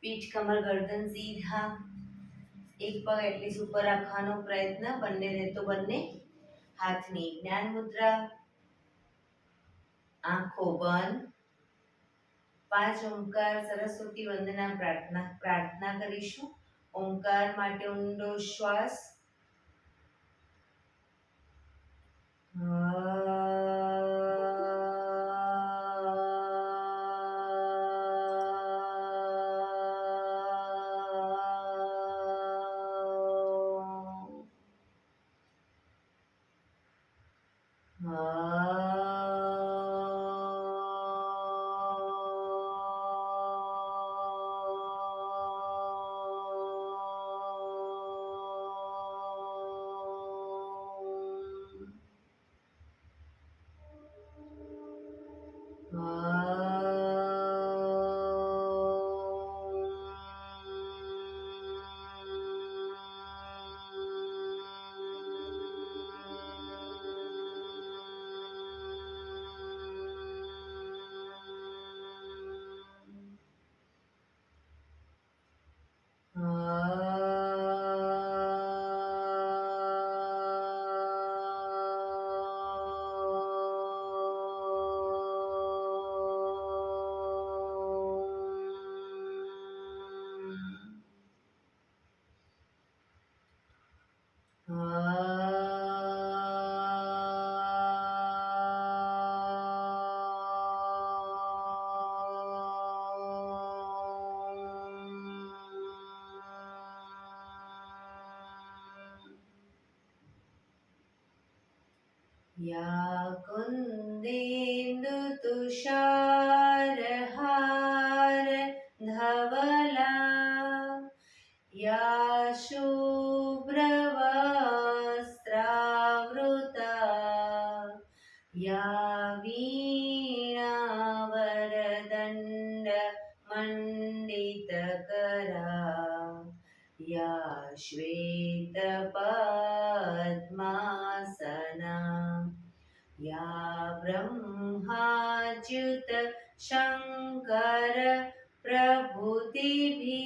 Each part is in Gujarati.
પીઠ કમર ગરદન સીધા, એક પગ એટલીસ્ટ ઉપર રાખવાનો પ્રયત્ન, બંને તો બંને હાથની જ્ઞાન મુદ્રા, આંખો બંધ. 5 ઓમકાર સરસ્વતી વંદના પ્રાર્થના કરીશું. ઓમકાર માટે ઊંડો શ્વાસ. या कुन्देन्दु तुषारहार धवला, या शुभ्रवस्त्रावृता, या वीणावरदण्ड मण्डितकरा, या श्वेतपद्मासना, या ब्रह्माच्युत शङ्कर प्रभृतिभिः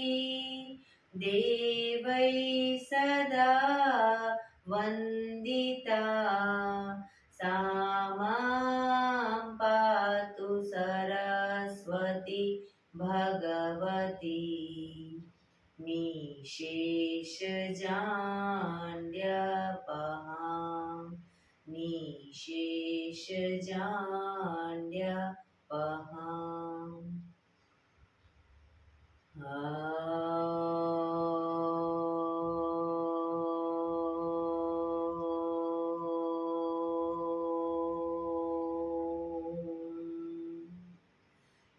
देवैः सदा वन्दिता, सा मां पातु सरस्वती भगवती निशेषजाड्यपहां, निशेषजाड्यपहां.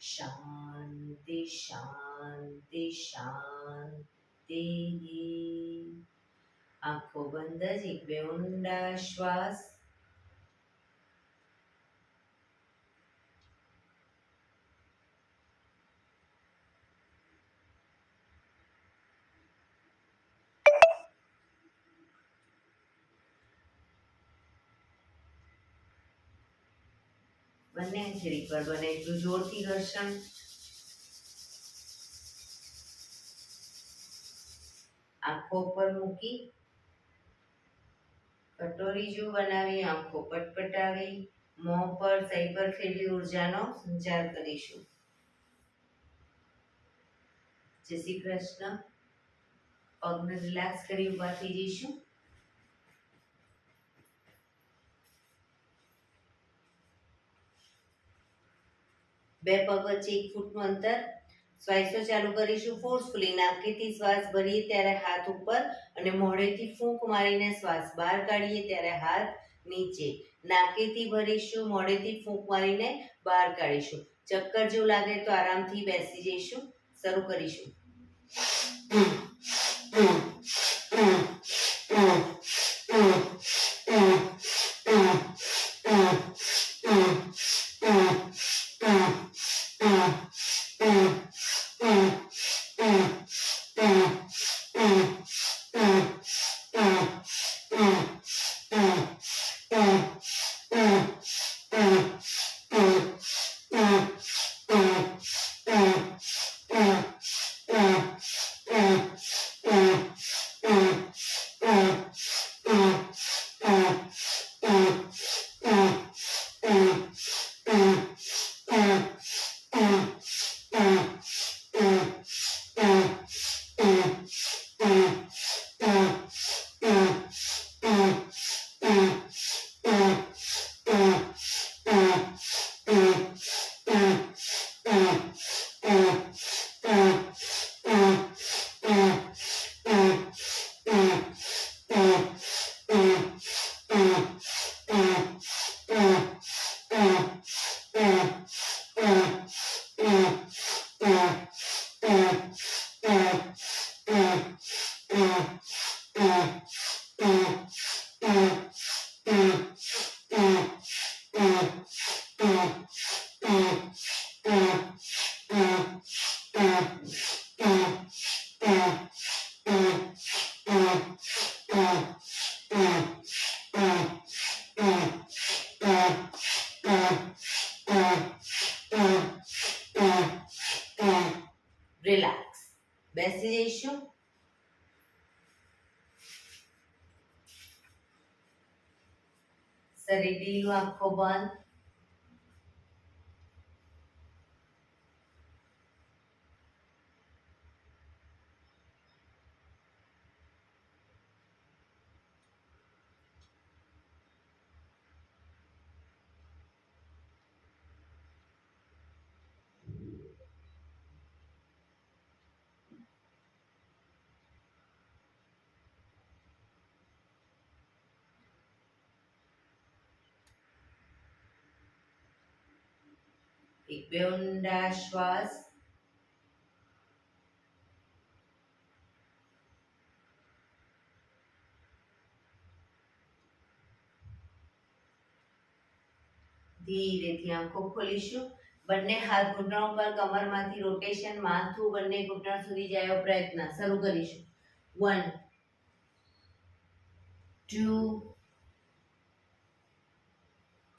શાંતિ શાંતિ શાંતિ. આંખો બંધ જ એક બે ઊંડા શ્વાસ. બંને છેડી પર બને એટલું જોરથી ઘર્ષણ. આંખો પર મૂકી કટોરી જેવું બનાવી આંખો પટપટાવી મોં પર સહી પર ફેરવી ઉર્જાનો સંચાર કરીશું. જય શ્રી કૃષ્ણ. પગને રિલેક્સ કરી ઊભા થઈ જઈશું. બે પગ વચ્ચે 1 ફૂટનું અંતર. શ્વાસો ચાલુ કરીશું ફોર્સફુલી. નાકેથી શ્વાસ ભરીએ ત્યારે હાથ ઉપર અને મોઢેથી ફૂંક મારીને શ્વાસ બહાર કાઢીએ ત્યારે હાથ નીચે. નાકેથી ભરીશું, મોઢેથી ફૂંક મારીને બહાર કાઢીશું. ચક્કર જેવું લાગે તો આરામથી બેસી જઈશું. શરૂ કરીશું. બેસી જઈશું. શરીર ઢીલું, આંખો બંધ. એક બે ઊંડા શ્વાસ. ધીરેથી આંખો ખોલીશું. બંને હાથ ઘૂંટણ પર, કમરમાંથી રોટેશન, માથું બંને ઘૂંટણ સુધી જાય એવો પ્રયત્ન. શરૂ કરીશું. 1 2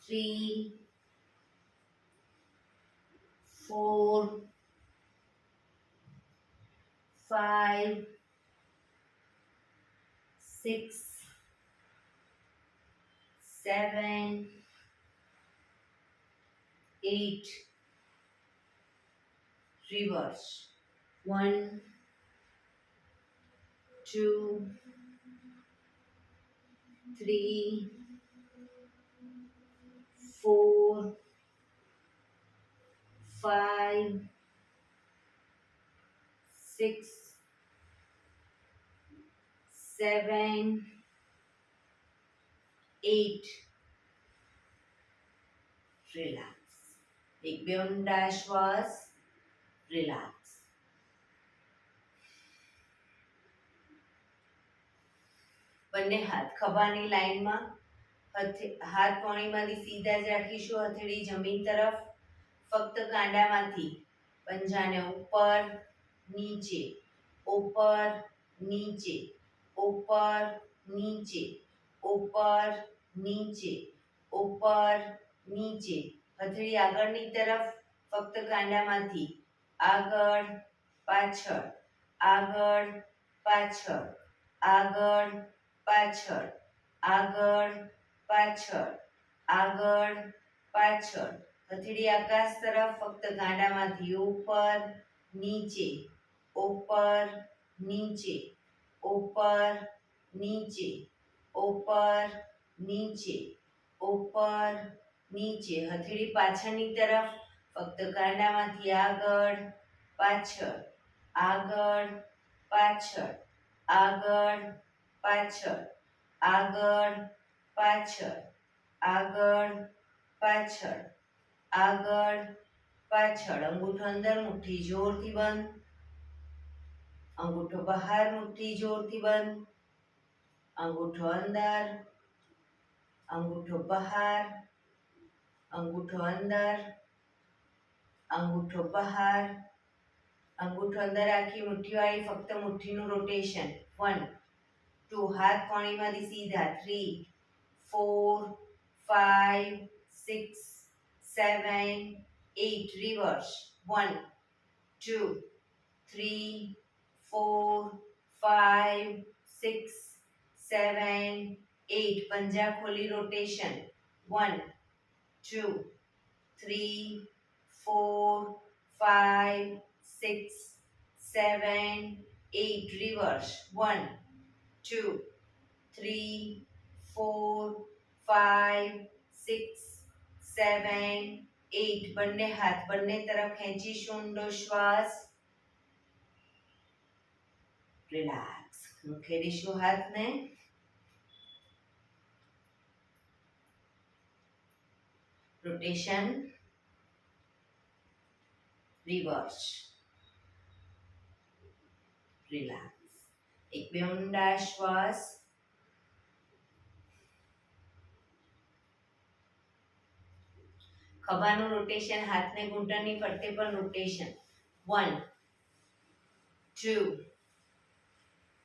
3 4 5 6 7 8 reverse. 1 2 3 4 5 6 7 8 રિલેક્સ. એક બે ઊંડા શ્વાસ. રિલેક્સ. બંને હાથ ખભાની લાઈનમાં, હાથ કોણીમાંથી સીધા જ રાખીશું. હથેળી જમીન તરફ. ફક્ત કાંડામાંથી પંજાને ઉપર નીચે, ઉપર નીચે, ઉપર નીચે, ઉપર નીચે, ઉપર નીચે. હથેળી આગળની તરફ. ફક્ત કાંડામાંથી આગળ પાછળ, આગળ પાછળ, આગળ પાછળ, આગળ પાછળ, આગળ પાછળ. હથેળી આકાશ તરફ. ફક્ત કાંડામાંથી ઉપર નીચે, ઉપર નીચે, ઉપર નીચે, ઉપર નીચે, ઉપર નીચે. હથેળી પાછળની તરફ. ફક્ત કાંડામાંથી આગળ પાછળ, આગળ પાછળ, આગળ પાછળ, આગળ પાછળ, આગળ પાછળ, આગળ પાછળ. અંગૂઠો અંદર, મુઠ્ઠી જોરથી બંધ. અંગૂઠો બહાર, મુઠ્ઠી જોરથી બંધ. અંગૂઠો અંદર, અંગૂઠો બહાર, અંગૂઠો અંદર, અંગૂઠો બહાર. અંગૂઠો અંદર રાખી મુઠ્ઠીવાળી ફક્ત મુઠ્ઠીનું રોટેશન. 1 2 હાથ કોણીમાંથી સીધા. 3 4 5 6 7 8 રિવર્સ. 1 2 3 4 5 6 7 8. પંજા ખોલી રોટેશન. 1 2 3 4 5 6 7 8 reverse. 1 2 3 4 5 6 7 8. બંને હાથ બંને તરફ ખેંચીશું. ઊંડો શ્વાસ. રિલેક્સ. મૂકેલીશું હાથને. રોટેશન. રિવર્સ. રિલેક્સ. એક બે ઊંડા શ્વાસ. ખભાનું રોટેશન, હાથને ઘૂંટણની ફરતે પણ રોટેશન. 1 2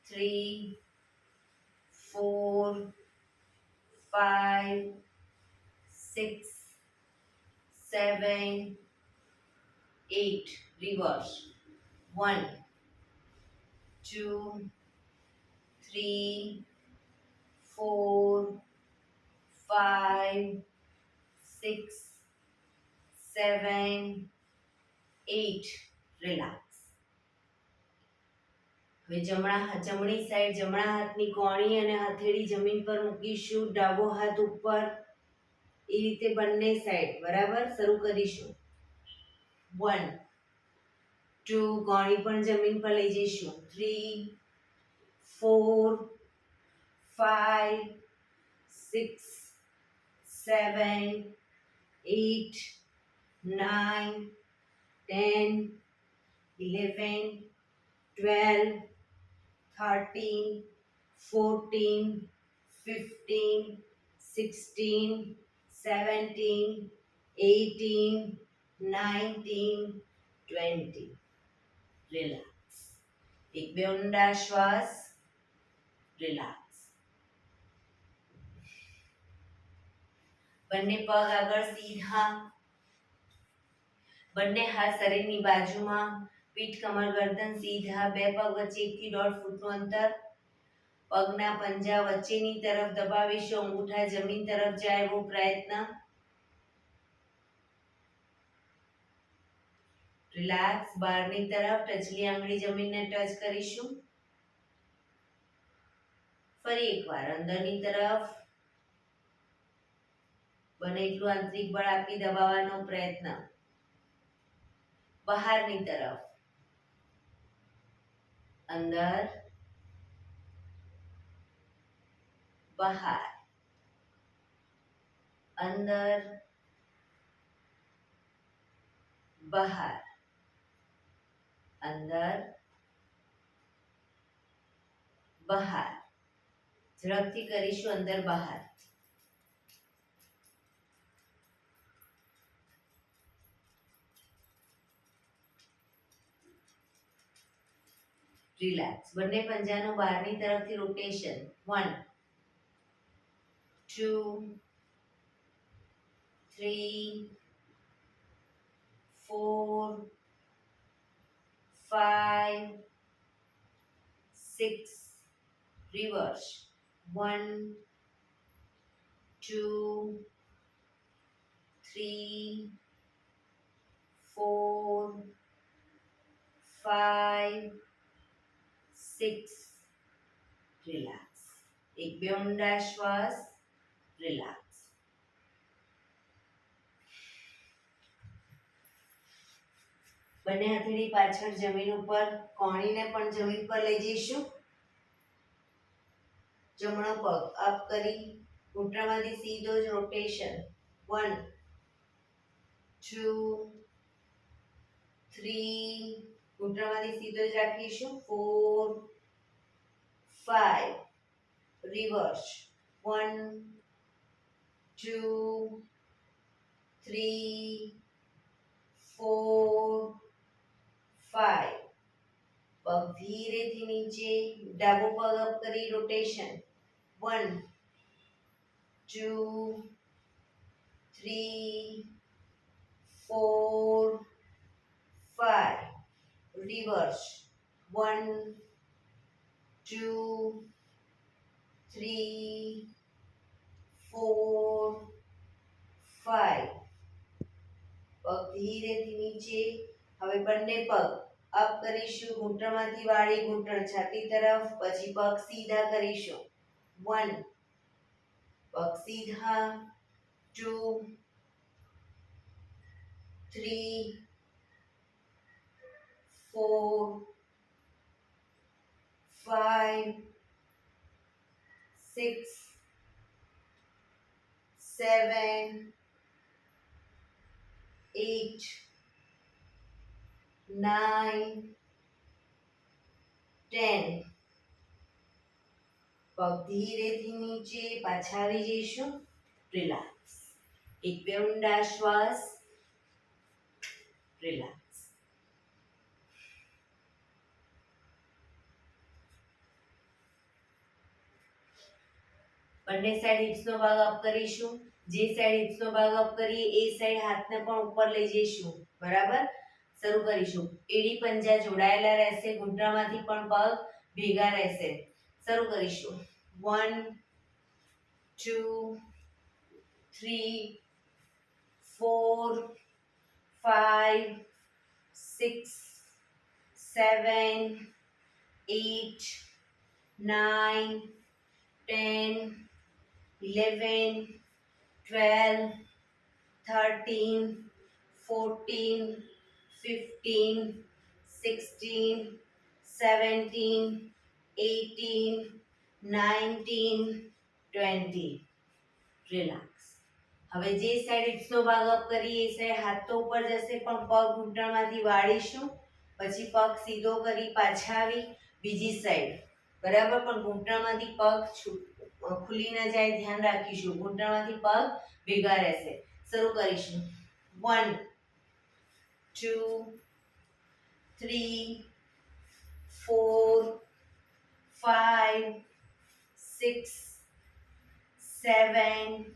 3 4 5 6 7 8. Reverse. 1 2 3 4 5 6 7 8 રિલેક્સ. હવે જમણી સાઈડ જમણા હાથની કોણી અને હથેળી જમીન પર મૂકીશું, ડાબો હાથ ઉપર, એ રીતે બંને સાઈડ બરાબર શરૂ કરીશું. 1 2 કોણી પણ જમીન પર લઈ જઈશું. 3 4 5 6 7 8 9 10 11 12 13 14 15 16 17 18 19 20. રિલેક્સ. એક બે ઊંડા શ્વાસ. રિલેક્સ. બંને પગ આગળ સીધા, બંને હાથ શરીરની બાજુમાં, પીઠ કમર ગરદન સીધા, બે પગ વચ્ચે 1 થી 1.5 ફૂટનું અંતર. પગના પંજા વચ્ચેની તરફ દબાવીશું, અંગૂઠા જમીન તરફ જાય એવો પ્રયત્ન. રિલેક્સ. બહારની તરફ ટચલી આંગળી જમીનને ટચ કરીશું. ફરી એકવાર અંદરની તરફ બને એટલું આંતરિક બળ આપી દબાવવાનો પ્રયત્ન. બહારની તરફ અંદર બહાર અંદર બહાર અંદર બહાર. ઝડપથી કરીશું અંદર બહાર. રિલેક્સ. બંને પંજાનું બહારની તરફથી રોટેશન. 1 2 3 4 5 6 રિવર્સ. 1 2 3 4 5 6. રિલેક્સ. એક બે ઊંડા શ્વાસ. રિલેક્સ. બંને હથેળી પાછળ જમીન ઉપર, કોણીને પણ જમીન પર લઈ જઈશું. જમણો પગ અપ કરી ઘૂંટણમાંથી સીધો જ રોટેશન. 1 2 3 ઘૂંટણમાંથી સીધો જ રાખીશું. 4 5 રિવર્સ. 1 2 3 4 5. પગ ધીરેથી નીચે, ડાબો પગ અપ કરી રોટેશન. 1 2 3 4 5 રિવર્સ. 1 2 3 4 5. પગ ધીરેથી નીચે. હવે બંને પગ અપ કરીશું, ઘૂંટણમાંથી વાળી ઘૂંટણ છાતી તરફ, પછી પગ સીધા કરીશું. 1 પગ સીધા. 2 3 4 5 6 7 8 9 10. પગ ધીરેથી નીચે, પાછા આવી જઈશું. રિલેક્સ. એક બે ઊંડા શ્વાસ. રિલેક્સ. બંને સાઈડ હિપ્સનો ભાગ અપ કરીશું. જે સાઈડ હિપ્સનો ભાગ અપ કરીએ એ સાઈડ હાથને પણ ઉપર લઈ જઈશું. બરાબર. શરૂ કરીશું. એડી પંજા જોડાયેલા રહેશે, ઘૂંટણમાંથી પણ પગ ભેગા રહેશે. શરૂ કરીશું. 1 2 3 4 5 6 7 8 9 10 11 12 13 14 15 16 17 18 19 20. રિલેક્સ. હવે જે સાઈડ હિપ્સનો ભાગ અપ કરીએ એ સાઈડ હાથ તો ઉપર જશે પણ પગ ઘૂંટણમાંથી વાળીશું, પછી પગ સીધો કરી પાછા આવી બીજી સાઈડ, બરાબર, પણ ઘૂંટણમાંથી પગ ખુલી ન જાય ધ્યાન રાખીશું. ઘૂંટણમાંથી પગ ભેગા રહેશે. શરૂ કરીશું. 1 2 3 4 5 6 7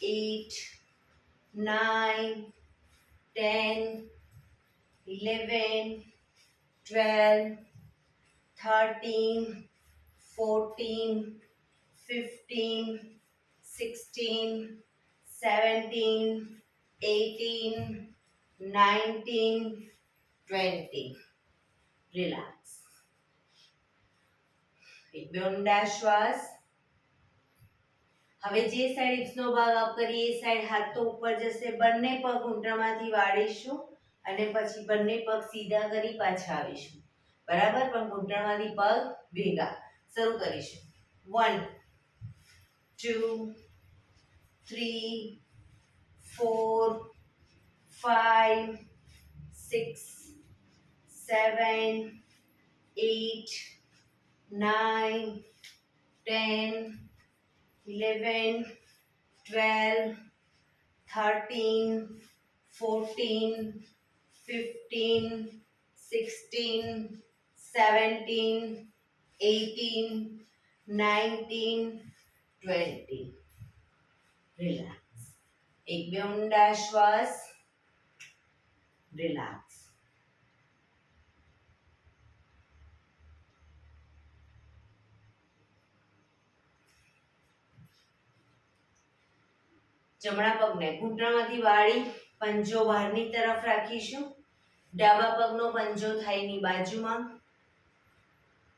8 9 10 11 12 13 14 15 16 17 18 19 20. રિલેક્સ. એક બે ઊંડા શ્વાસ. હવે જે સાઈડ હિપ્સનો ભાગ અપ કરીએ એ સાઈડ હાથ તો ઉપર જશે, બંને પગ ઘૂંટણમાંથી વાળીશું અને પછી બંને પગ સીધા કરી પાછા આવીશું, બરાબર, પણ ઘૂંટણમાંથી પગ ભેગા. શરૂ કરીશું. 1 2 3 4 5 6 7 8 9 10 11 12 13 14 15 16 17 18 19 20. રિલેક્સ. એક બે ઊંડા શ્વાસ. રિલેક્સ. જમણા પગને ઘૂંટણમાંથી વાળી પંજો બહારની તરફ રાખીશું. ડાબા પગનો પંજો થાઈની બાજુમાં.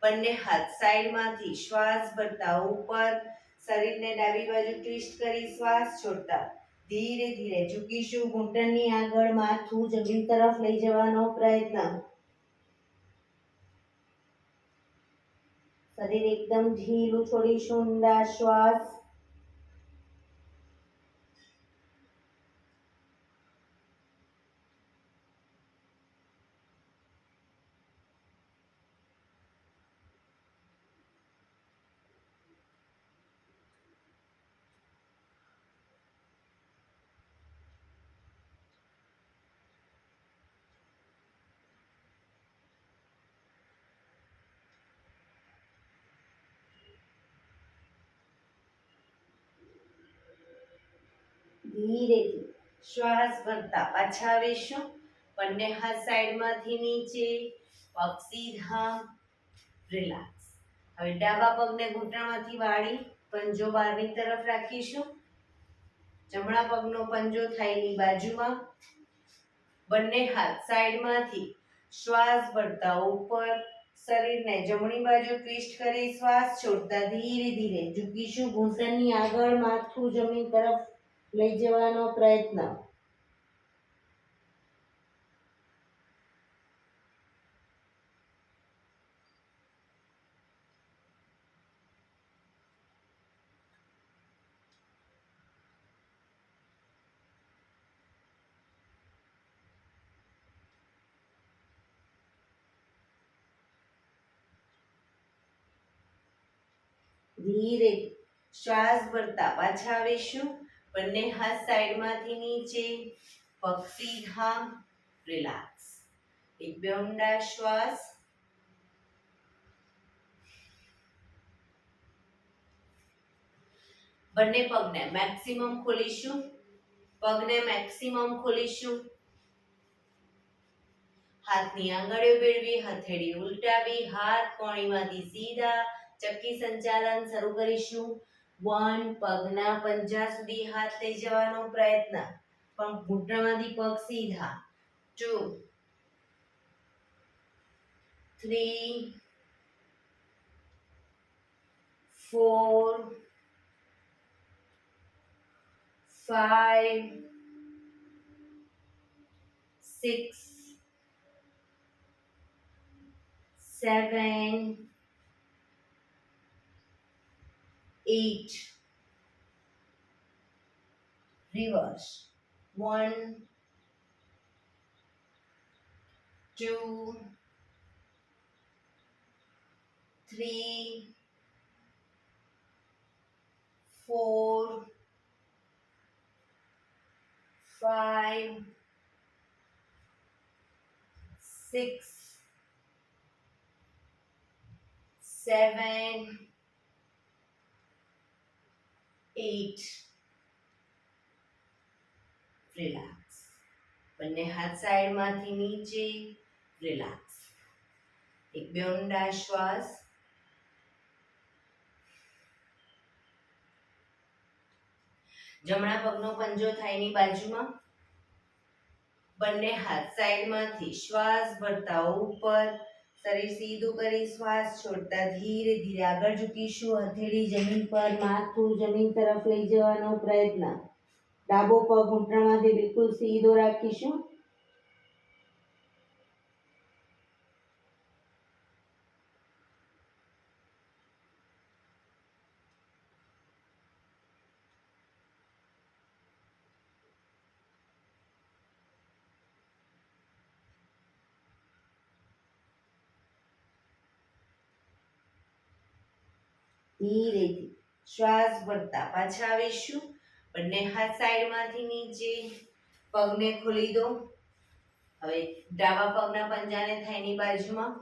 બંને હાથ સાઈડમાંથી શ્વાસ ભરતા ઉપર, શરીરને ડાબી બાજુ ટ્વિસ્ટ કરી શ્વાસ છોડતા ધીરે ધીરે ઝૂકીશું. ઘૂંટણની આગળ માથું જમીન તરફ લઈ જવાનો પ્રયત્ન. શરીર એકદમ ઢીલું છોડીશું. ઊંડા શ્વાસ. ધીરેથી શ્વાસ ભરતા પાછા આવીશું. બંને હાથ સાઈડમાંથી નીચે, પગ સીધા. રિલેક્સ. હવે ડાબા પગને ઘૂંટણમાંથી વાળી પંજો બહારની તરફ રાખીશું. જમણા પગનો પંજો થાઈની બાજુમાં. બંને હાથ સાઈડમાંથી શ્વાસ ભરતા ઉપર, શરીરને જમણી બાજુ ટ્વિસ્ટ કરી શ્વાસ છોડતા ધીરે ધીરે ઝૂકીશું. ઘૂંટણની આગળ માથું જમીન તરફ લઈ જવાનો પ્રયત્ન. ધીરે શ્વાસ ભરતા પાછા આવીશું. બંને હાથ સાઈડમાંથી નીચે, પગ સીધા. રિલેક્સ. એક બે ઊંડા શ્વાસ. બંને પગને મેક્સિમમ ખોલીશું. પગને મેક્સિમમ ખોલીશું. હાથની આંગળીઓ ભેળવી, હથેળી ઉલટાવી, હાથ કોણીમાંથી સીધા, ચક્કી સંચાલન શરૂ કરીશું. 1, પગના પંજા સુધી હાથ લઈ જવાનો પ્રયત્ન, પણ ઘૂંટણમાંથી પગ સીધા. 2, 3, 4, 5, 6, 7, 8. Reverse. 1, 2, 3, 4, 5, 6, 7, 8. રિલેક્સ. બંને હાથ સાઈડમાંથી નીચે. રિલેક્સ. એક બે ઊંડા શ્વાસ. જમણા પગનો પંજો થાઈની બાજુમાં. બંને હાથ સાઈડમાંથી શ્વાસ ભરતા ઉપર. શરીર સીધું કરી શ્વાસ છોડતા ધીરે ધીરે આગળ ઝૂકીશું. હથેળી જમીન પર, માથું જમીન તરફ લઈ જવાનો પ્રયત્ન. ડાબો પગ ઘૂંટણમાંથી બિલકુલ સીધો રાખીશું. ધીરેથી શ્વાસ ભરતા પાછા આવીશું. બંને હાથ સાઈડમાંથી નીચે. પગને ખોલી દો. હવે ડાબા પગના પંજાને થાઈની બાજુમાં.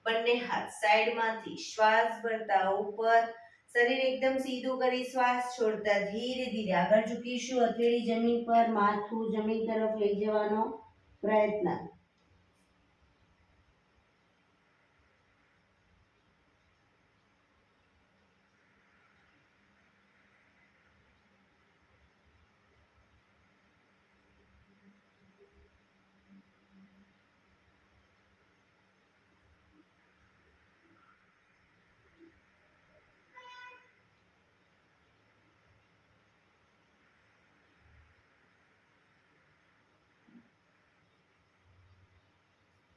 બંને હાથ સાઈડમાંથી શ્વાસ ભરતા ઉપર. શરીર એકદમ સીધું કરી શ્વાસ છોડતા ધીરે ધીરે આગળ ઝૂકીશું. હથેળી જમીન પર, માથું જમીન તરફ લઈ જવાનો પ્રયત્ન.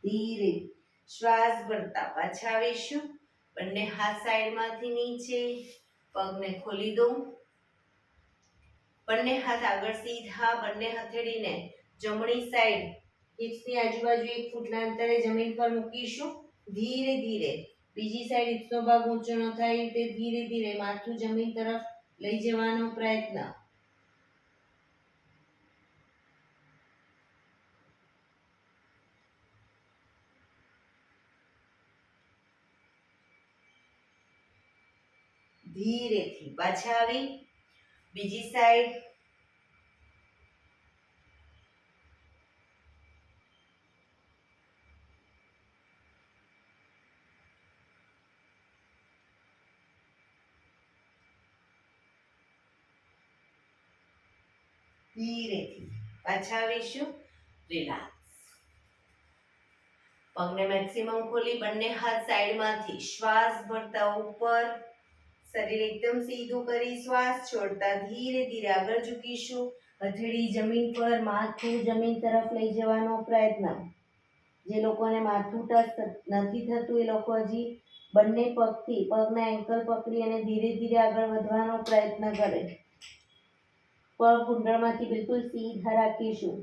ધીરે શ્વાસ ભરતા પાછા આવીશું. બંને હાથ સાઈડમાંથી નીચે. પગને ખોલી દો. બંને હાથ આગળ સીધા. બંને હથેળીને જમણી સાઈડ હિપ્સની આજુબાજુ 1 ફૂટના અંતરે જમીન પર મૂકીશું. ધીરે ધીરે બીજી સાઈડ હિપ્સનો ભાગ ઊંચો ન થાય તે ધીરે ધીરે માથું જમીન તરફ લઈ જવાનો પ્રયત્ન. ધીરેથી પાછા આવી. બીજી સાઈડ. ધીરેથી પાછા આવીશું. રિલેક્સ. પગને મેક્સિમમ ખોલી બંને હાથ સાઈડમાંથી શ્વાસ ભરતા ઉપર. શરીર એકદમ સીધું કરી શ્વાસ છોડતા ધીરે ધીરે આગળ ઝૂકીશું. હથેળી જમીન પર, માથું જમીન તરફ લઈ જવાનો પ્રયત્ન. જે લોકોને માથું ટચ નથી થતું એ લોકો હજી બંને પગથી પગના એન્કલ પકડી અને ધીરે ધીરે આગળ વધવાનો પ્રયત્ન કરે. પગ ઘૂંટણમાંથી બિલકુલ સીધા રાખીશું.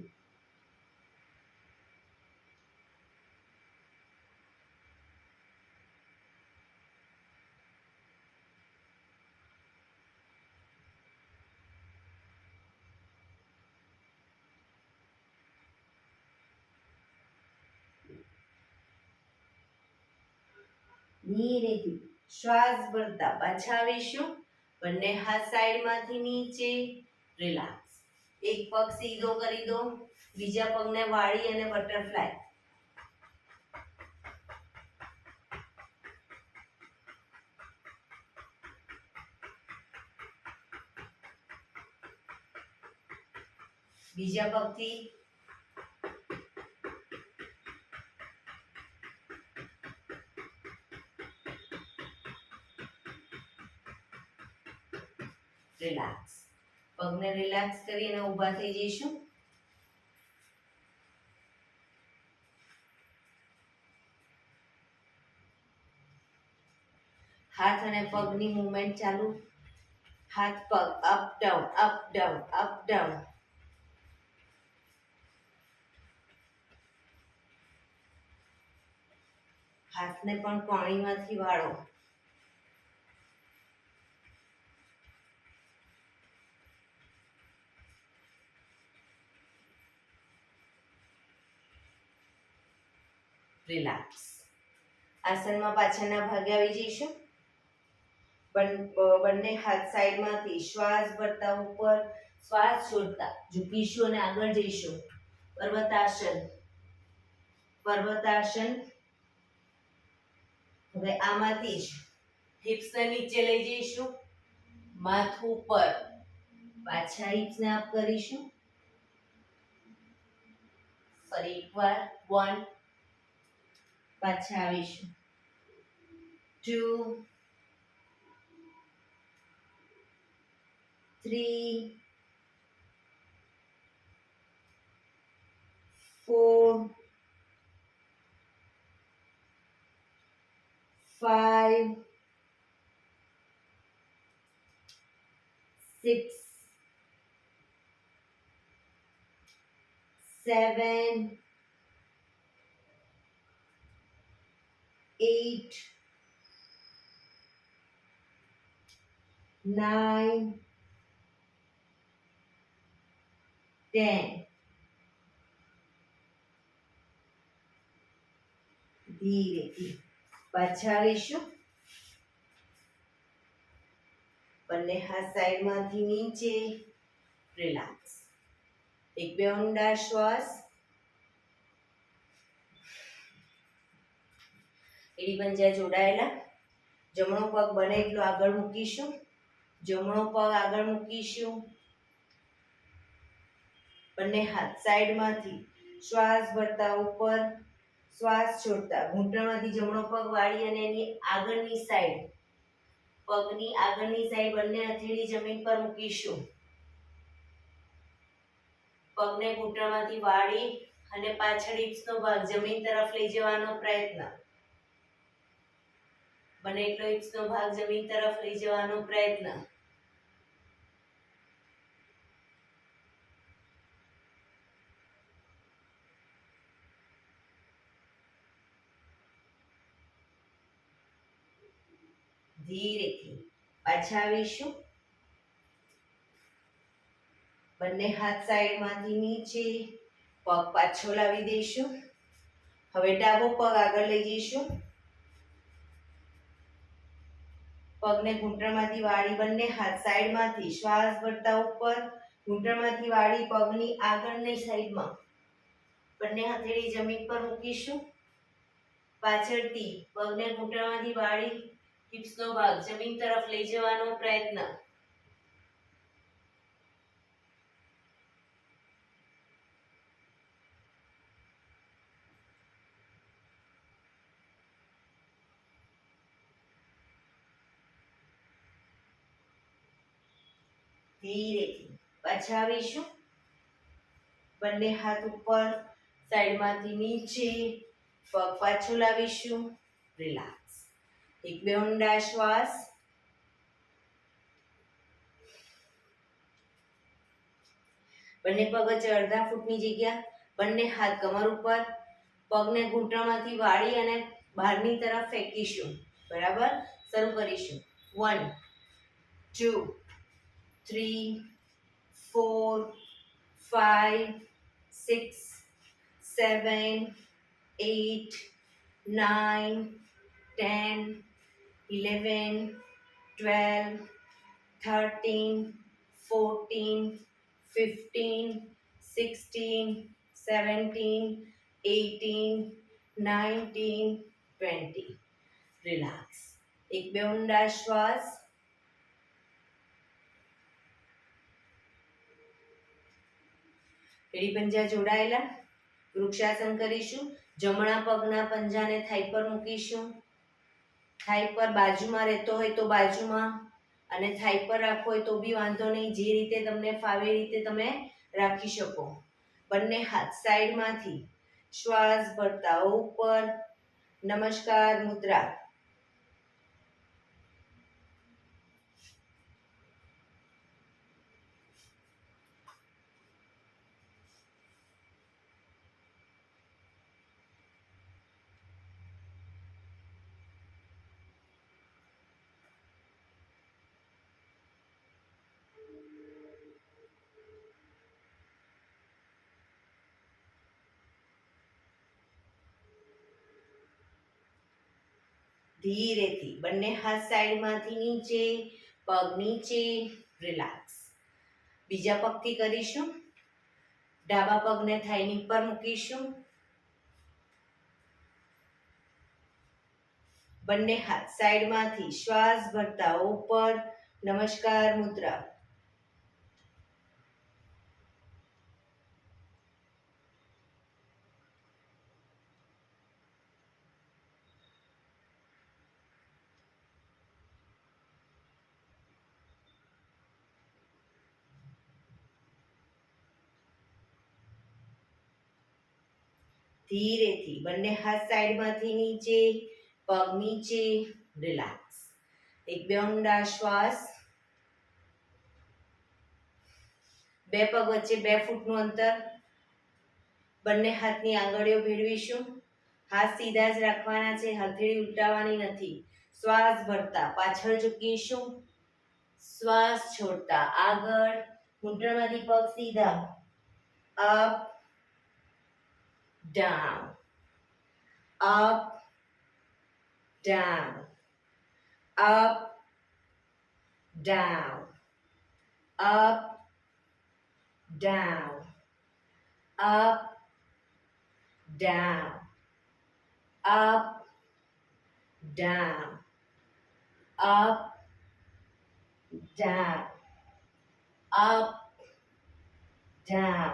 ધીરેથી શ્વાસ ભરતા પાછા આવીશું. બંને હાથ સાઈડમાંથી નીચે. રિલેક્સ. એક પગ સીધો કરી દો. બીજા પગને વાળી અને બટરફ્લાય. બીજા પગથી રિલેક્સ. પગને રિલેક્સ કરીને ઊભા થઈ જઈશું. હાથ અને પગની મૂવમેન્ટ ચાલુ. હાથ પગ up down up down up down. હાથને પણ કોણીમાંથી વાળો. રિલેક્સ. આસનમાં પાછળના ભાગે આવી જઈશું. બંને હાથ સાઈડમાંથી શ્વાસ ભરતા ઉપર, શ્વાસ છોડતા ઝૂકીશું અને આગળ જઈશું. પર્વતાસન. પર્વતાસન. હવે આમાંથી જ હિપ્સને નીચે લઈ જઈશું, માથું ઉપર. પાછા હિપ્સને અપ કરીશું. ફરી એકવાર 1, પાછા આવીશું 2, 3, 4, 5, 6, 7, 8, 9, 10. ધીરેથી પાછા આવીશું. બંને હાથ સાઈડમાંથી નીચે. રિલેક્સ. એક બે ઊંડા શ્વાસ. એડી પંજા જોડાયેલા. જમણો પગ બને એટલો આગળ મૂકીશું. જમણો પગ આગળ મૂકીશું. બંને હાથ સાઈડમાંથી શ્વાસ ભરતા ઉપર, શ્વાસ છોડતા ઘૂંટણમાંથી જમણો પગ વાળી અને એની આગળની સાઈડ, પગની આગળની સાઈડ બંને હથેળી જમીન પર મૂકીશું. પગને ઘૂંટણમાંથી વાળી અને પાછળ હિપ્સનો ભાગ જમીન તરફ લઈ જવાનો પ્રયત્ન. બને એટલો હિપ્સનો ભાગ જમીન તરફ લઈ જવાનો પ્રયત્ન. ધીરેથી પાછા આવીશું. બંને હાથ સાઈડમાંથી નીચે, પગ પાછો લાવી દઈશું. હવે ડાબો પગ આગળ લઈ જઈશું. પગને ઘૂંટણમાંથી વાળી બંને હાથ સાઈડમાંથી શ્વાસ ભરતા ઉપર, ઘૂંટણમાંથી વાળી પગની આગળની સાઈડમાં બંને હથેળી જમીન પર મૂકીશું. પાછળથી પગને ઘૂંટણમાંથી વાળી હિપ્સનો ભાગ જમીન તરફ લઈ જવાનો પ્રયત્ન. ધીરેથી પાછા આવીશું. બંને હાથ ઉપર, સાઈડમાંથી નીચે, પગ પાછો લાવીશું. રિલેક્સ. એક બે ઊંડા શ્વાસ. બંને પગ વચ્ચે અડધા ફૂટની જગ્યા, બંને હાથ કમર ઉપર, પગને ઘૂંટણમાંથી વાળી અને બહારની તરફ ફેંકીશું. બરાબર. શરૂ કરીશું. 1, 2, 3, 4, 5, 6, 7, 8, 9, 10, 11, 12, 13, 14, 15, 16, 17, 18, 19, 20. રિલેક્સ. એક બે ઊંડા શ્વાસ. એડી પંજા જોડાયેલા. વૃક્ષાસન કરીશું. જમણા પગના પંજાને થાઈ પર મૂકીશું. થાઈ પર બાજુમાં રહેતો હોય તો બાજુમાં, અને થાઈ પર રાખવો હોય તો બી વાંધો નહીં, જે રીતે તમને ફાવે એ રીતે તમે રાખી શકો. બંને હાથ સાઈડમાંથી શ્વાસ ભરતા ઉપર, નમસ્કાર મુદ્રા. ધીરેથી બંને હાથ સાઈડમાંથી નીચે, પગ નીચે, રિલેક્સ. બીજા પગથી કરીશું. ડાબા પગને થાઈની પર મૂકીશું. બંને હાથ સાઈડમાંથી શ્વાસ ભરતા ઉપર, નમસ્કાર મુદ્રા. ધીરેથી બંને હાથ સાઈડમાંથી નીચે, પગ નીચે, રિલેક્સ. એક બે ઊંડા શ્વાસ. બે પગ વચ્ચે 2 ફૂટનું અંતર. બંને હાથની આંગળીઓ ભેળવીશું. હાથ સીધા જ રાખવાના છે, હથેળી ઉલટાવવાની નથી. શ્વાસ ભરતા પાછળ ઝૂકીશું. શ્વાસ છોડતા આગળ. ઘૂંટણમાંથી પગ સીધા. Up, down, up, down, up, down, up, down, up, down, up, down, up, down, up, down,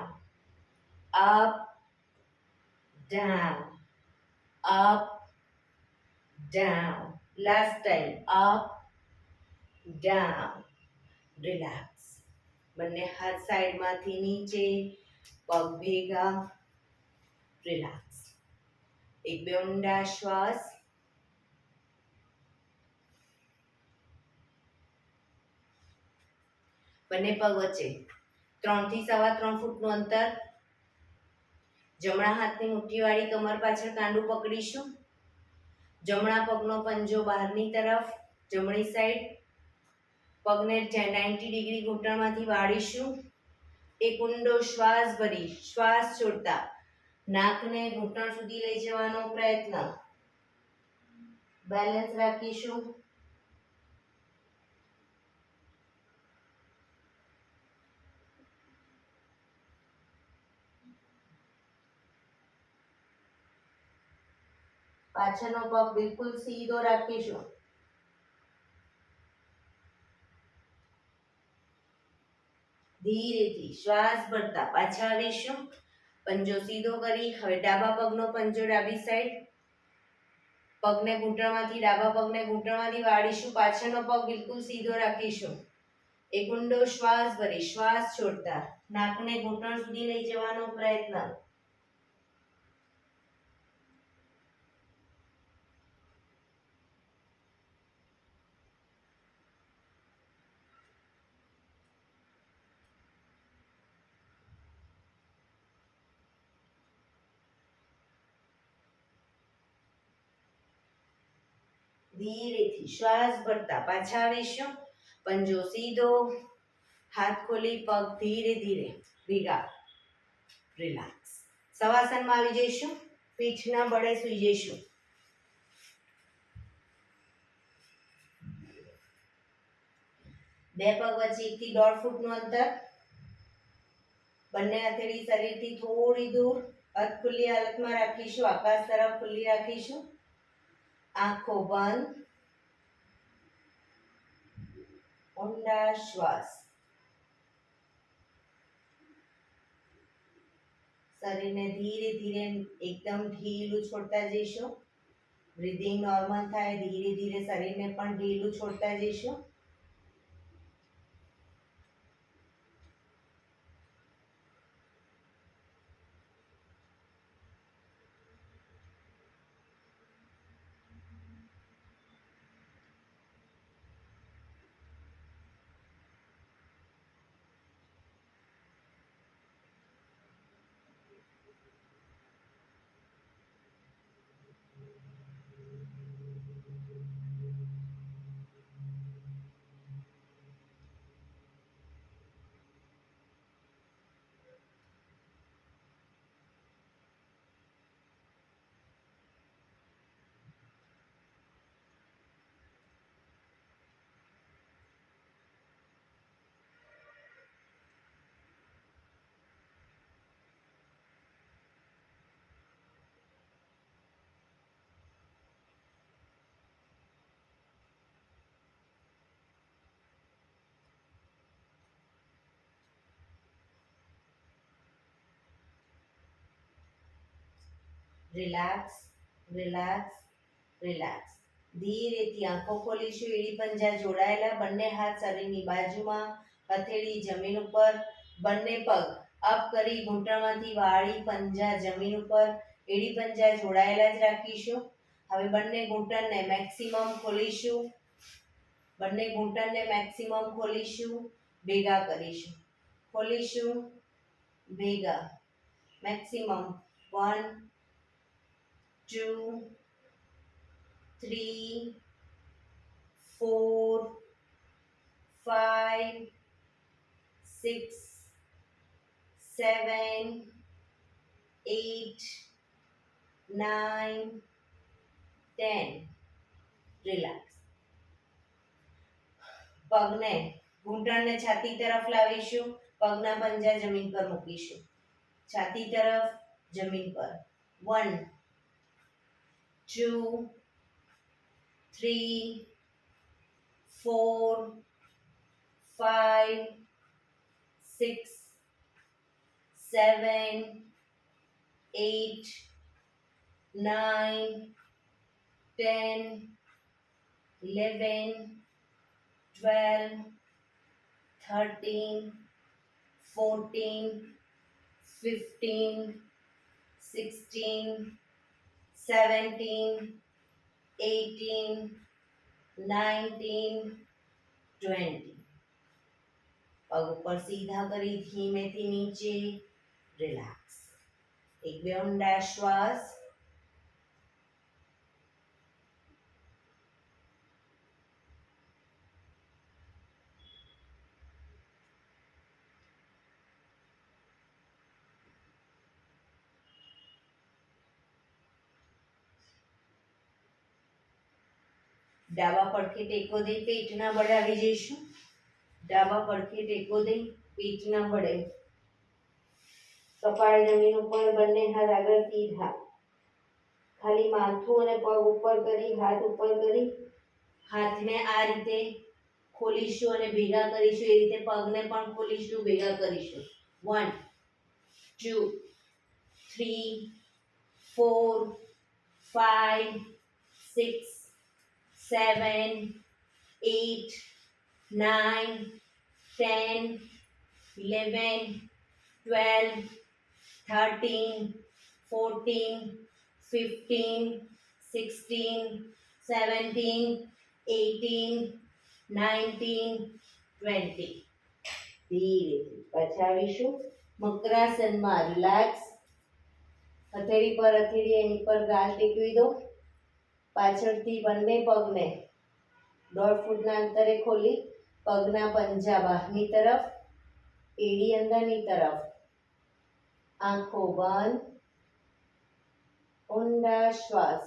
up, down, up, down. Last time. Up, down. Relax. બંને હાથ સાઈડમાંથી નીચે, પગ ભેગા, રિલેક્સ. એક બે ઊંડા શ્વાસ. બંને પગ વચ્ચે 3 થી 3.25 ફૂટનું અંતર. જમણા હાથની મુઠ્ઠીવાળી કમર પાછળ કાંડું પકડીશું. જમણા પગનો પંજો બહારની તરફ, જમણી સાઈડ. પગને 90 ડિગ્રી ઘૂંટણમાંથી વાળીશું. એક ઊંડો શ્વાસ ભરી શ્વાસ છોડતા નાકને ઘૂંટણ સુધી લઈ જવાનો પ્રયત્ન. બેલેન્સ રાખીશું. પાછળનો પગ બિલકુલ સીધો રાખીશું. ધીરેથી શ્વાસ ભરતા પાછા આવીશું. પંજો સીધો કરી હવે ડાબા પગનો પંજો ડાબી સાઈડ. પગને ઘૂંટણમાંથી ડાબા પગને ઘૂંટણમાંથી વાળીશું. પાછળનો પગ બિલકુલ સીધો રાખીશું. એક ઊંડો શ્વાસ ભરી શ્વાસ છોડતા નાકને ઘૂંટણ સુધી લઈ જવાનો પ્રયત્ન. ધીરેથી શ્વાસ ભરતા પાછા આવીશું. પંજો સીધો, હાથ ખોલી, પગ ધીરે ધીરે ભેગા, રિલેક્સ. શવાસનમાં આવી જઈશું. પીઠના બળે સૂઈ જઈશું. બે પગ વચ્ચે 1 થી 1.5 ફૂટનું અંતર. બંને હથેળી શરીરથી થોડી દૂર. હાથ ખુલ્લી હાલતમાં રાખીશું. આકાશ તરફ ખુલ્લી રાખીશું. આંખો બંધ. ઊંડા શ્વાસ. શરીરને ધીરે ધીરે એકદમ ઢીલું છોડતા જઈશું. બ્રીધિંગ નોર્મલ થાય, ધીરે ધીરે શરીરને પણ ઢીલું છોડતા જઈશું. Relax, relax, relax. ધીરેથી આંખો ખોલીશું. એડી પંજા જોડાયેલા, બંને હાથ શરીરની બાજુમાં, હથેળી જમીન ઉપર, બંને પગ અપ કરી ઘૂંટણમાંથી વાળી પંજા જમીન ઉપર, એડી પંજા જોડાયેલા જ રાખીશું. હવે બંને ઘૂંટણને મેક્સિમમ ખોલીશું. બંને ઘૂંટણને મેક્સિમમ ખોલીશું, ભેગા કરીશું. ખોલીશું, ભેગા, મેક્સિમમ. 1 2 3 4 5 6 7 8 9 10. રિલેક્સ. પગને ઘૂંટણને છાતી તરફ લાવીશું. પગના પંજા જમીન પર મૂકીશું. છાતી તરફ, જમીન પર. 1 2 3 4 5 6 7 8 9 10 11 12 13 14 15 16 17 18 19 20. પગ ઉપર સીધા કરી ધીમેથી નીચે. રિલેક્સ. એક બે ઊંડા શ્વાસ. ડાબા પડખે ટેકો દઈ પેટના બળે આવી જઈશું. ડાબા પડખે ટેકો દઈ પેટના બળે. કપાળ જમીન ઉપર, બંને હાથ આગળ સીધા. ખાલી માથું અને પગ ઉપર કરી, હાથ ઉપર કરી, હાથને આ રીતે ખોલીશું અને ભેગા કરીશું. એ રીતે પગને પણ ખોલીશું, ભેગા કરીશું. 1 2 3 4 5 6 7 8 9 10 11 12 13 14 15 16 17 18 19 20. ધીરેથી પાછા આવીશું મકરાસનમાં. રિલેક્સ. હથેળી પર હથેળી એની પર ગાલ ટેકવી દો. પાછળથી બંને પગને 1.5 ફૂટના અંતરે ખોલી પગના પંજા બહારની તરફ, એડી અંદરની તરફ. આંખો બંધ. ઊંડા શ્વાસ.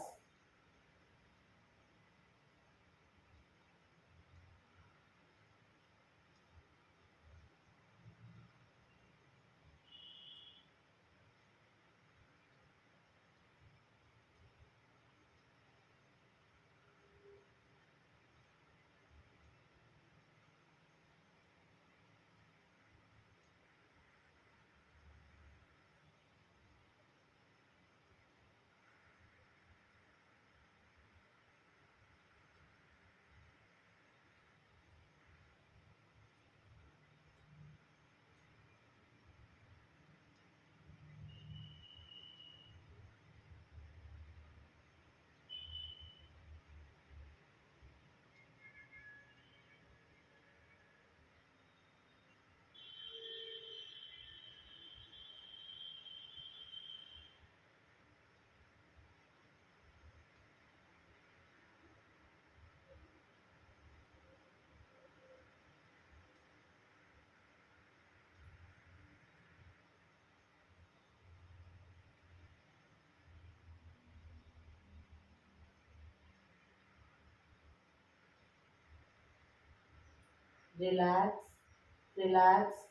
Relax, relax,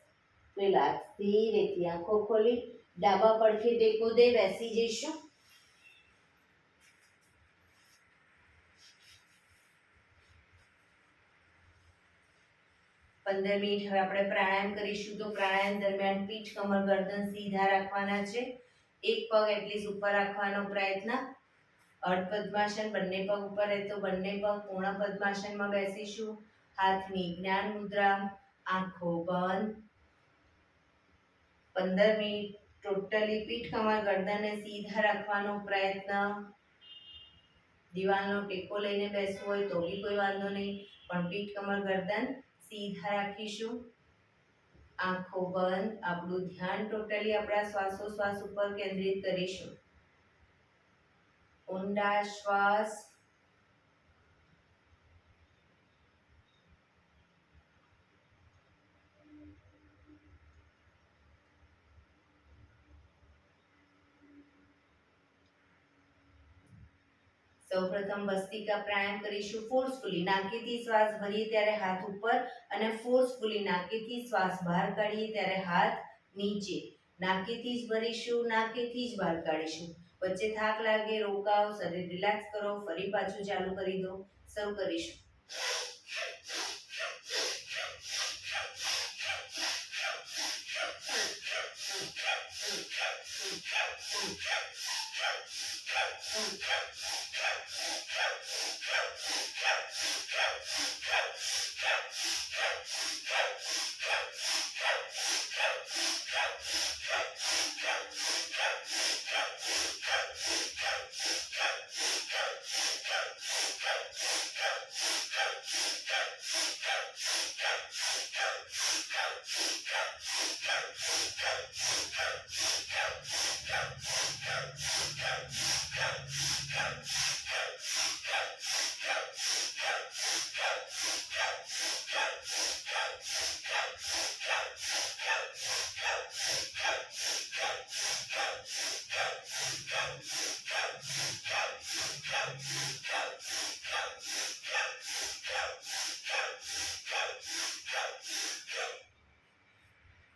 relax. ધીરેથી આંખો ખોલી ડાબા પડખે ટેકો દે બેસી જઈશું. 15 મિનિટ હવે આપણે પ્રાણાયામ કરીશું. તો પ્રાણાયામ દરમિયાન પીઠ, કમર, ગરદન સીધા રાખવાના છે. એક પગ એટલીસ્ટ ઉપર રાખવાનો પ્રયત્ન. અર્ધ પદ્માસન, બંને પગ ઉપર રહે તો બંને પગ પૂર્ણ પદ્માસનમાં બેસીશું. હાથની જ્ઞાન મુદ્રા, આંખો બંધ. 15 મિનિટ ટોટલી પીઠ, કમર, ગરદનને સીધા રાખવાનો પ્રયત્ન. દિવાલનો ટેકો લઈને બેસવું હોય તો બી કોઈ વાંધો નહીં, પણ પીઠ, કમર, ગરદન સીધા રાખીશું. આંખો બંધ. આપણું ધ્યાન ટોટલી આપણા શ્વાસોશ્વાસ ઉપર કેન્દ્રિત કરીશું. ઊંડા શ્વાસ. સૌપ્રથમ ભસ્ત્રિકા પ્રાણાયામ કરીશું. ફોર્સફુલી નાકેથી શ્વાસ ભરીએ ત્યારે હાથ ઉપર અને ફોર્સફુલી નાકેથી શ્વાસ બહાર કાઢીએ ત્યારે હાથ નીચે. નાકેથી જ ભરીશું, નાકેથી જ બહાર કાઢીશું. વચ્ચે થાક લાગે રોકાવ, શરીર રિલેક્સ કરો, ફરી પાછું ચાલુ કરી દો. શરૂ કરીશું.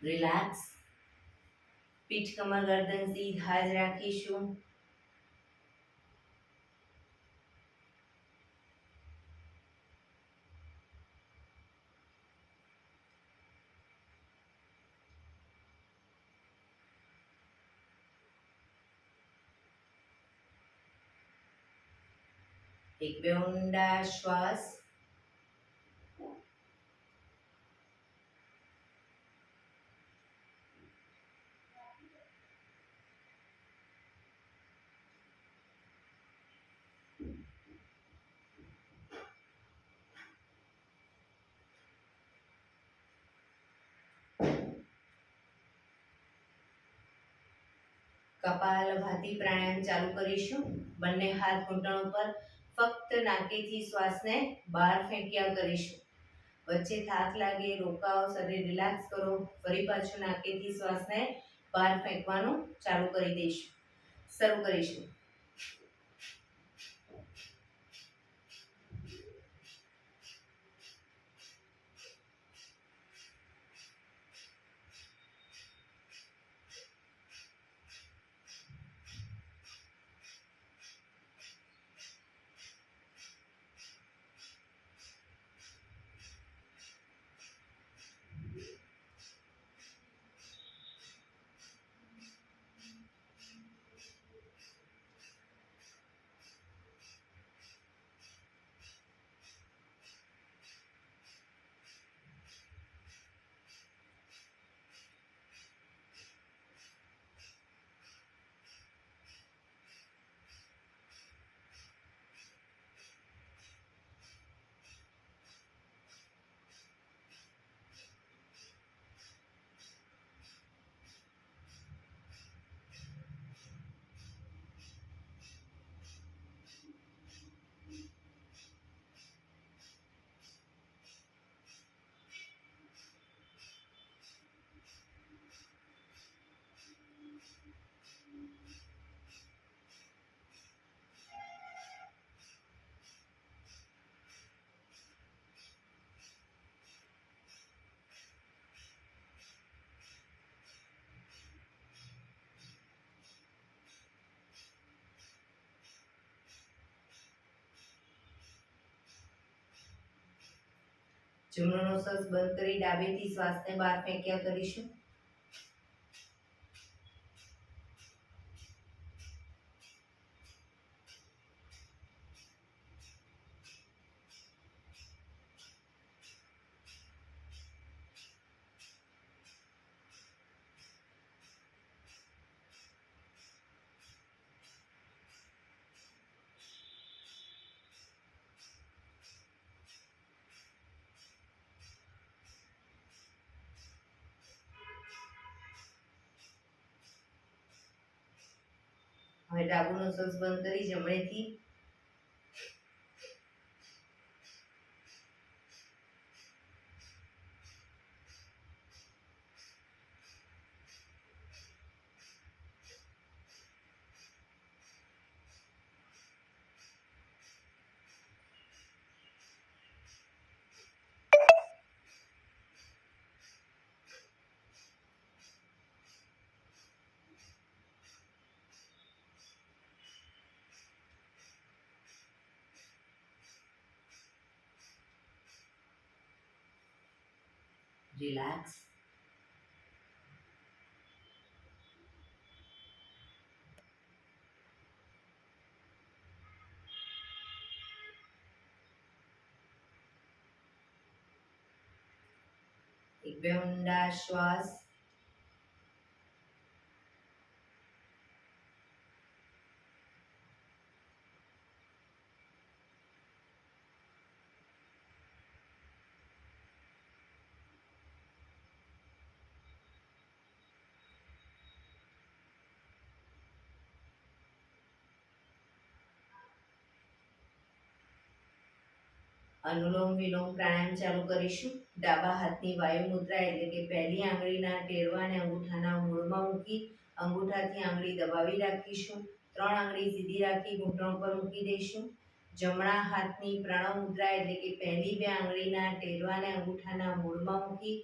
રિલેક્સ. પીઠ, કમર, ગરદન સીધા જ રાખીશું. એક બે ઊંડા શ્વાસ. કપાલભાતિ પ્રાણાયામ ચાલુ કરીશું. બંને હાથ ઘૂંટણ ઉપર. ફક્ત નાકેથી શ્વાસને બહાર ફેંક્યા કરીશું. વચ્ચે થાક લાગે રોકાવ, શરીર રિલેક્સ કરો, ફરી પાછું નાકેથી શ્વાસને બહાર ફેંકવાનું ચાલુ કરી દઈશું. શરૂ કરીશું. જમણો નોસસ બંધ કરી ડાબેથી શ્વાસને બહાર ફેંક્યા કરીશું. હવે ડાબુ નોસસ બંધ કરી જમણેથી રિલેક્સ. એક બે ઊંડા શ્વાસ. અનુલોમ વિલોમ પ્રાણાયામ ચાલુ કરીશું. ડાબા હાથની વાયુ મુદ્રા એટલે કે પહેલી આંગળીના ટેરવાને અંગૂઠાના મૂળમાં મૂકી અંગૂઠાથી આંગળી દબાવી રાખીશું. 3 આંગળી સીધી રાખી ઘૂંટણ પર મૂકી દઈશું. જમણા હાથની પ્રણવ મુદ્રા એટલે કે પહેલી 2 આંગળીના ટેરવાને અંગૂઠાના મૂળમાં મૂકી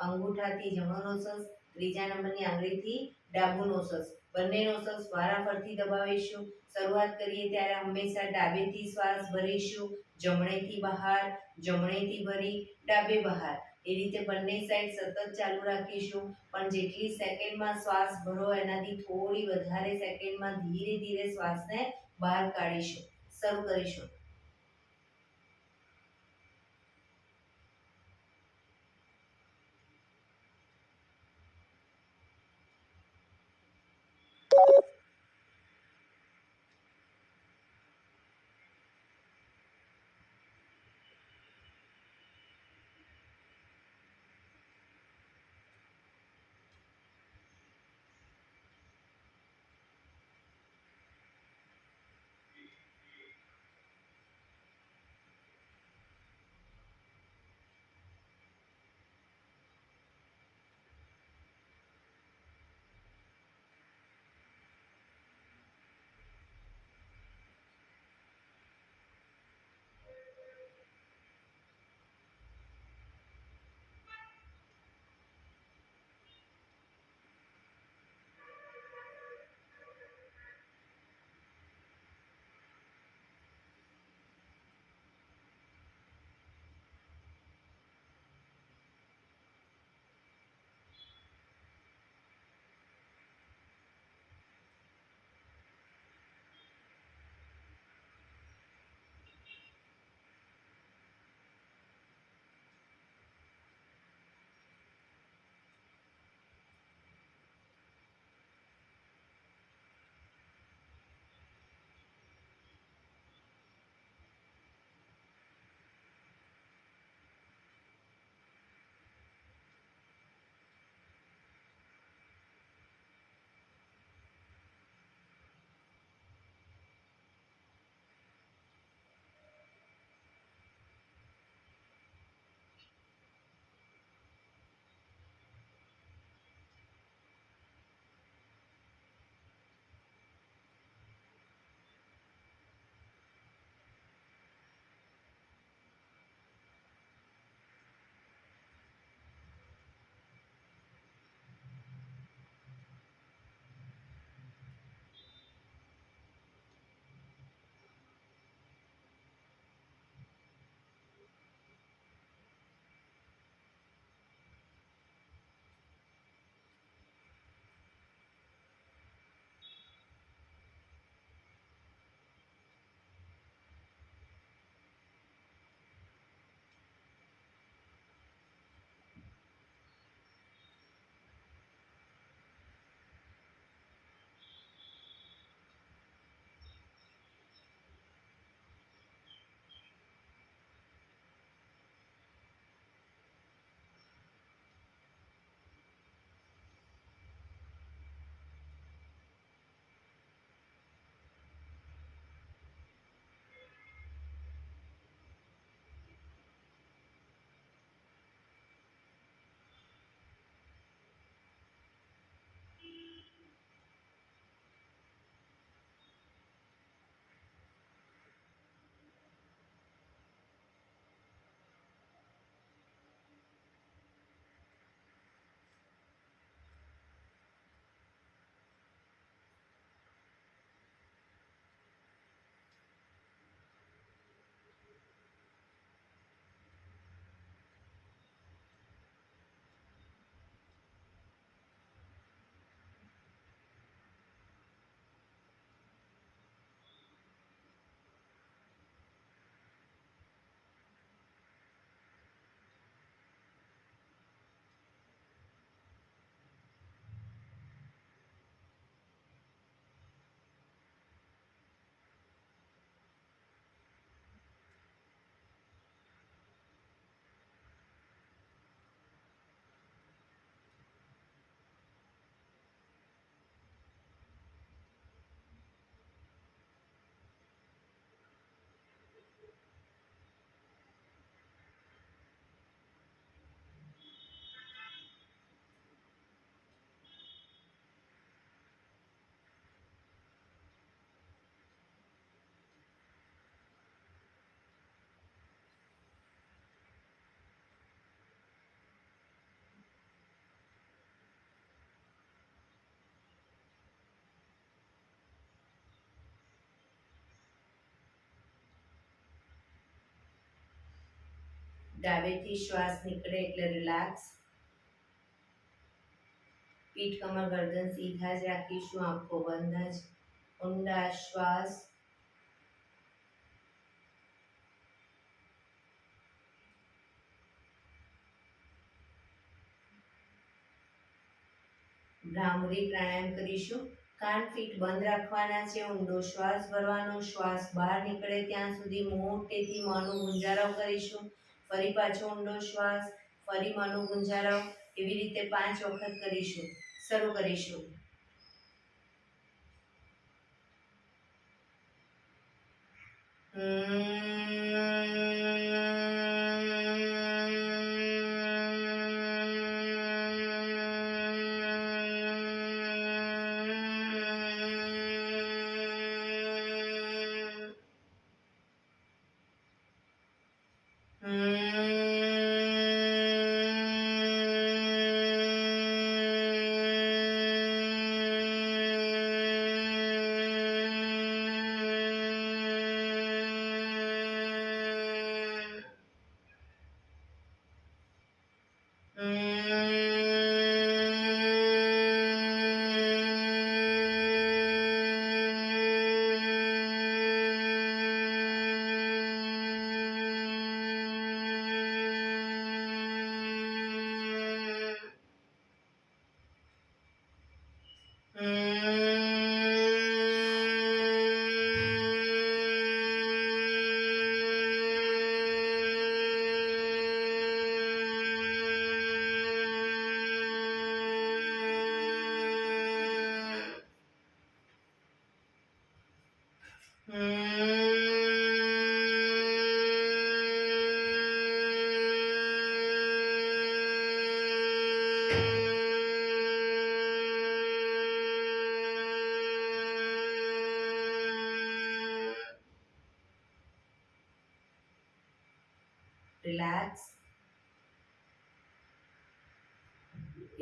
અંગૂઠાથી જમણો નોસસ, ત્રીજા નંબરની આંગળીથી ડાબુ નોસસ, બંને નોસસ વારાફરતી દબાવીશું. શરૂઆત કરીએ ત્યારે હંમેશા ડાબેથી શ્વાસ ભરીશું, જમણેથી બહાર, જમણેથી ભરી ડાબે બહાર. એ રીતે બંને સાઈડ સતત ચાલુ રાખીશું. પણ જેટલી સેકન્ડમાં શ્વાસ ભરો એનાથી થોડી વધારે સેકન્ડમાં ધીરે ધીરે શ્વાસને બહાર કાઢીશું. શરૂ કરીશું. ડાબેથી શ્વાસ નીકળે એટલે રિલેક્સ. પીઠ કમર ગરદન સીધા જ રાખીશું, આંખો બંધ જ. ઊંડા શ્વાસ. ભ્રામરી પ્રાણાયામ કરીશું. કાન ફીટ બંધ રાખવાના છે. ઊંડો શ્વાસ ભરવાનો. શ્વાસ બહાર નીકળે ત્યાં સુધી મોટેથી મોંનો ગુંજારાવ કરીશું. ફરી પાછો ઊંડો શ્વાસ. ફરી મોંનો ગુંજારાવ. એવી રીતે 5 વખત કરીશું. શરૂ કરીશું. રિલેક્સ.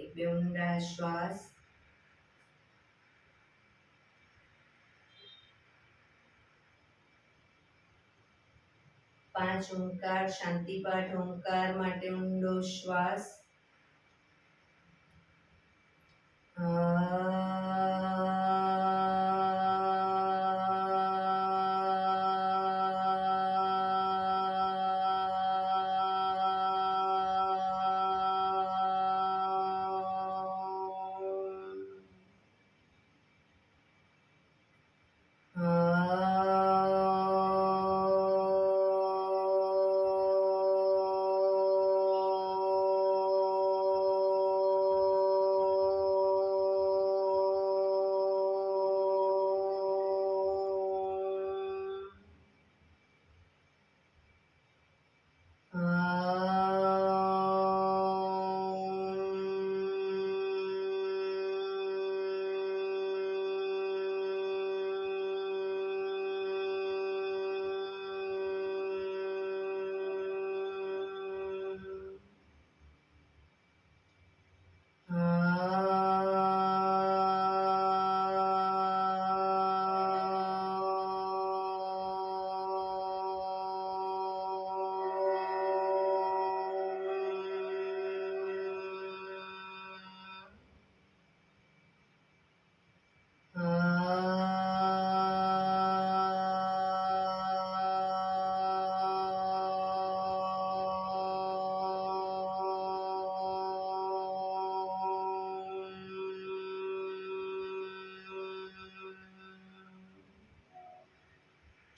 એક બે ઊંડા શ્વાસ. પાંચ ઓંકાર શાંતિ પાઠ. ઓંકાર માટે ઊંડો શ્વાસ.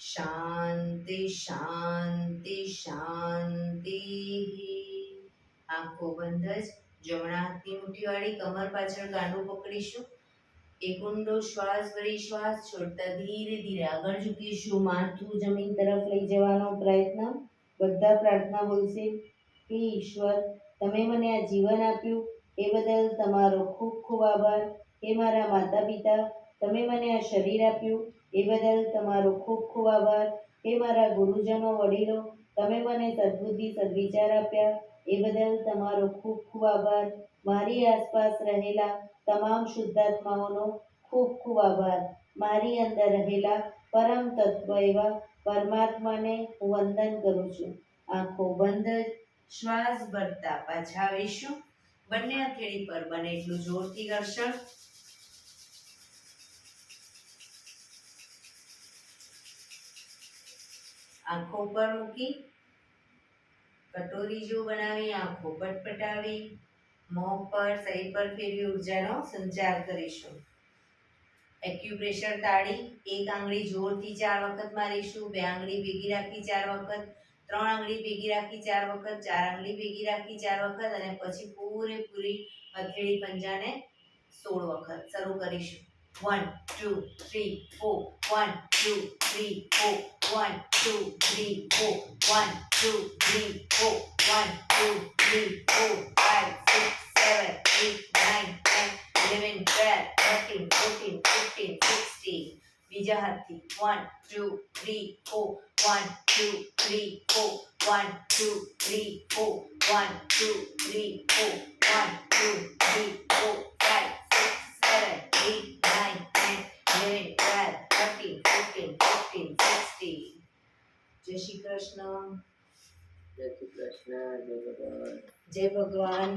શાંતિ શાંતિ શાંતિ. આંખો બંધ જ. જમણા હાથની મુઠ્ઠી વાળી કમર પાછળ ગાંડું પકડીશું. એક ઊંડો શ્વાસ ભરી શ્વાસ છોડતા ધીરે ધીરે આગળ ઝૂકીશું. માથું જમીન તરફ લઈ જવાનો પ્રયત્ન. બધા પ્રાર્થના બોલશે. હે ઈશ્વર, તમે મને આ જીવન આપ્યું એ બદલ તમારો ખૂબ ખૂબ આભાર. હે મારા માતા પિતા, તમે મને આ શરીર આપ્યું એ બદલ તમારો ખૂબ ખૂબ આભાર. હે મારા ગુરુજનો વડીલો, તમે મને સદબુદ્ધિ સદવિચાર આપ્યા એ બદલ તમારો ખૂબ ખૂબ આભાર. મારી આસપાસ રહેલા તમામ શુદ્ધાત્માઓનો ખૂબ ખૂબ આભાર. મારી અંદર રહેલા પરમ તત્વ એવા પરમાત્માને હું વંદન કરું છું. આંખો બંધ જ શ્વાસ ભરતા પાછા આવીશું. બંને હથેળી પર બને એટલું જોરથી ઘર્ષણ. આંખો પર મૂકી કટોરી જેવું બનાવી આંખો પટપટાવી મોં પર શરીર પર ફેરવી ઉર્જાનો સંચાર કરીશું. એક્યુપ્રેશર તાળી. એક આંગળી જોરથી 4 વખત મારીશું. 2 આંગળી ભેગી રાખી 4 વખત. 3 આંગળી ભેગી રાખી 4 વખત. 4 આંગળી ભેગી રાખી 4 વખત અને પછી પૂરેપૂરી હથેળી પંજાને 16 વખત. શરૂ કરીશું. 1 2 3 4 1 2 3 4 1 2 3 4 1 2 3 4 1 2 3 4 5 6 7 8 9 10 11 12 13 14 15 16. બીજા હાથથી 1 2 3 4 1 2 3 4 1 2 3 4 1 2 3 4 1 2 3 4 5 6 7 8 9 10 11 12 13 14 15 16. જય શ્રી કૃષ્ણ. જય શ્રી કૃષ્ણ. જય ભગવાન. જય ભગવાન.